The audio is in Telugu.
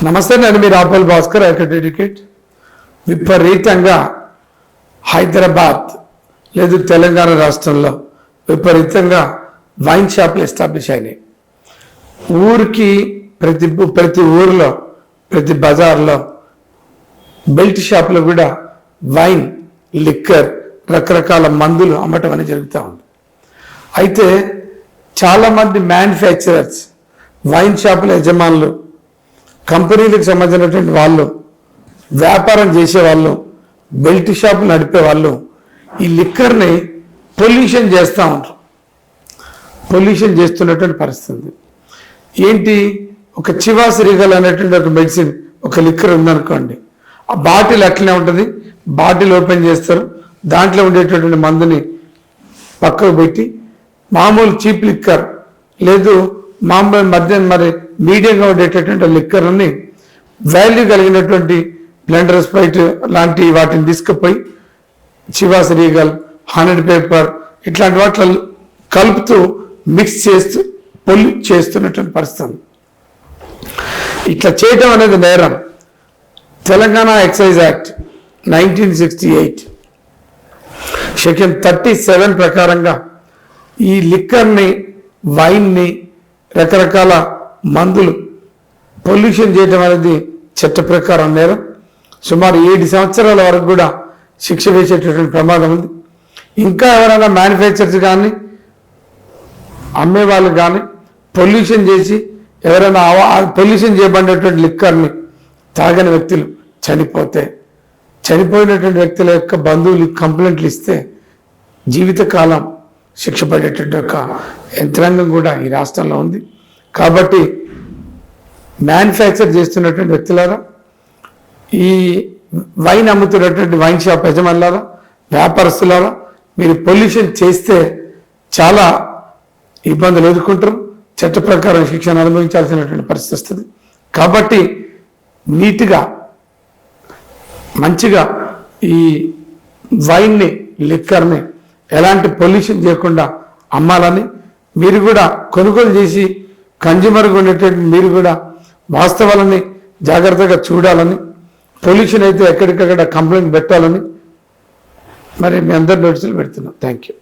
నమస్తే, నేను మీ రాపల్ భాస్కర్ ఎడ్యుకేట్. విపరీతంగా హైదరాబాద్ లేదు తెలంగాణ రాష్ట్రంలో విపరీతంగా వైన్ షాపులు ఎస్టాబ్లిష్ అయినాయి. ఊరికి ప్రతి ఊరిలో ప్రతి బజార్లో బెల్ట్ షాపులో కూడా వైన్, లిక్కర్, రకరకాల మందులు అమ్మటం అనేది జరుగుతూ ఉంది. అయితే చాలామంది మ్యానుఫ్యాక్చరర్స్, వైన్ షాపుల యజమానులు, కంపెనీలకు సంబంధించినటువంటి వాళ్ళు, వ్యాపారం చేసేవాళ్ళు, బెల్ట్ షాపులు నడిపే వాళ్ళు ఈ లిక్కర్ని పొల్యూషన్ చేస్తూ ఉంటారు. పొల్యూషన్ చేస్తున్నటువంటి పరిస్థితి ఏంటి? ఒక చివాస్ రీగల్ అనేటువంటి ఒక మెడిసిన్, ఒక లిక్కర్ ఉందనుకోండి, ఆ బాటిల్ అట్లనే ఉంటుంది. బాటిల్ ఓపెన్ చేస్తారు, దాంట్లో ఉండేటటువంటి మందుని పక్కకు పెట్టి మామూలు చీప్ లిక్కర్ లేదు మామూలు మరి మీడియంగా ఉండేటటువంటి లిక్కర్ని వాల్యూ కలిగినటువంటి బ్లెండర్, స్ప్రైట్ లాంటి వాటిని తీసుకుపోయి చివాస్ రీగల్, 100 పేపర్ ఇట్లాంటి వాటిలో కలుపుతూ మిక్స్ చేస్తూ పొల్యూట్ చేస్తున్నటువంటి పరిస్థితి. ఇట్లా చేయటం అనేది నేరం. తెలంగాణ ఎక్సైజ్ యాక్ట్ 1968 సెక్షన్ 37 ప్రకారంగా ఈ లిక్కర్ని, వైన్ని, రకరకాల మందులు పొల్యూషన్ చేయటం అనేది చట్ట ప్రకారం నేరం. సుమారు 7 సంవత్సరాల వరకు కూడా శిక్ష వేసేటటువంటి ప్రమాదం ఉంది. ఇంకా ఎవరైనా మ్యానుఫ్యాక్చర్స్ కానీ అమ్మేవాళ్ళు కానీ పొల్యూషన్ చేసి ఎవరైనా పొల్యూషన్ చేయబడినటువంటి లిక్కర్ని తాగని వ్యక్తులు చనిపోతే, చనిపోయినటువంటి వ్యక్తుల యొక్క బంధువులు కంప్లైంట్లు ఇస్తే జీవితకాలం శిక్ష పడేటువంటి ఒక యంత్రాంగం కూడా ఈ రాష్ట్రంలో ఉంది. కాబట్టి మ్యానుఫ్యాక్చర్ చేస్తున్నటువంటి వ్యక్తులారా, ఈ వైన్ అమ్ముతున్నటువంటి వైన్ షాప్ యజమానులారా, వ్యాపారస్తులారా, మీరు పొల్యూషన్ చేస్తే చాలా ఇబ్బందులు ఎదుర్కొంటారు. చట్ట ప్రకారం శిక్షను అనుభవించాల్సినటువంటి పరిస్థితి వస్తుంది. కాబట్టి నీట్గా మంచిగా ఈ వైన్ని, లిక్కర్ని ఎలాంటి పొల్యూషన్ చేయకుండా అమ్మాలని, మీరు కూడా కొనుగోలు చేసి కన్జ్యూమర్గా ఉండేటువంటి మీరు కూడా వాస్తవాలని జాగ్రత్తగా చూడాలని, పొల్యూషన్ అయితే ఎక్కడికక్కడ కంప్లైంట్ పెట్టాలని మరి మీ అందరి నోటీసులు పెడుతున్నాం. Thank you.